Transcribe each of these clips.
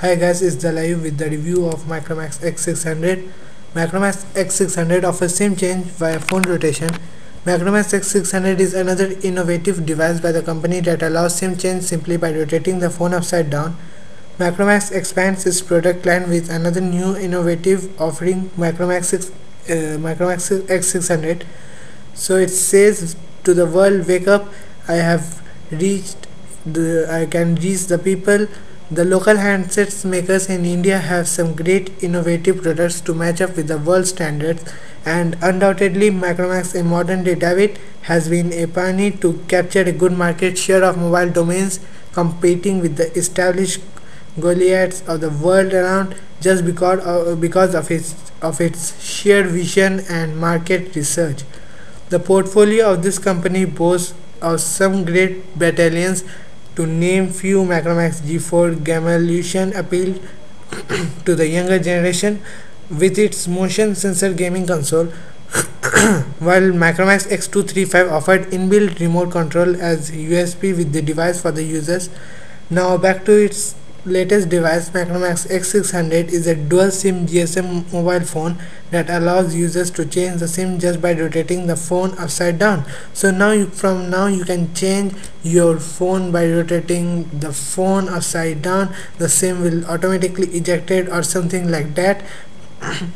Hi guys, it's Dalayu with the review of Micromax X600. Micromax X600 offers SIM change via phone rotation. Micromax X600 is another innovative device by the company that allows SIM change simply by rotating the phone upside down. Micromax expands its product line with another new innovative offering, Micromax X600. So it says to the world, wake up, I can reach the people. The local handsets makers in India have some great innovative products to match up with the world standards, and undoubtedly Micromax, a modern day David, has been a pioneer to capture a good market share of mobile domains, competing with the established Goliaths of the world around just because of its sheer vision and market research. The portfolio of this company boasts of some great battalions. To name few, Micromax G4 Gamelution appealed to the younger generation with its motion sensor gaming console, while Micromax X235 offered inbuilt remote control as USB with the device for the users. Now back to its latest device, Micromax X600 is a dual SIM GSM mobile phone that allows users to change the SIM just by rotating the phone upside down. So from now you can change your phone by rotating the phone upside down. The SIM will automatically ejected or something like that.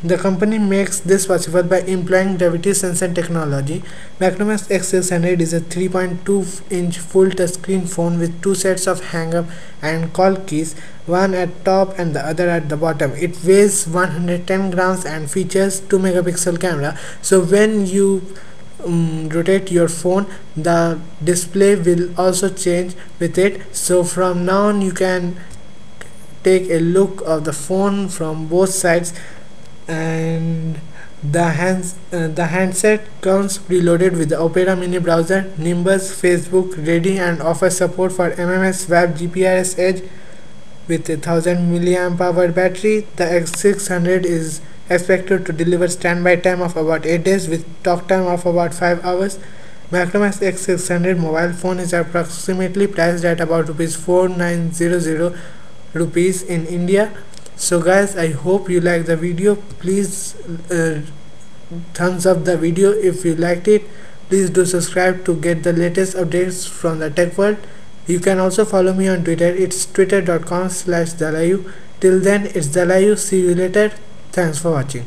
The company makes this possible by employing gravity sensor technology. Micromax X600 is a 3.2-inch full touchscreen phone with two sets of hang-up and call keys, one at top and the other at the bottom. It weighs 110 grams and features 2-megapixel camera. So when you rotate your phone, the display will also change with it. So from now on you can take a look of the phone from both sides, and the handset comes preloaded with the Opera Mini browser, Nimbus, Facebook, Ready, and offers support for MMS Web GPRS Edge with a 1000 mAh battery. The X600 is expected to deliver standby time of about 8 days with talk time of about 5 hours. Micromax X600 mobile phone is approximately priced at about ₹4900 in India. So guys, I hope you like the video. Please thumbs up the video if you liked it. Please do subscribe to get the latest updates from the tech world. You can also follow me on Twitter. It's twitter.com/Dalayu. Till then, it's Dalayu. See you later. Thanks for watching.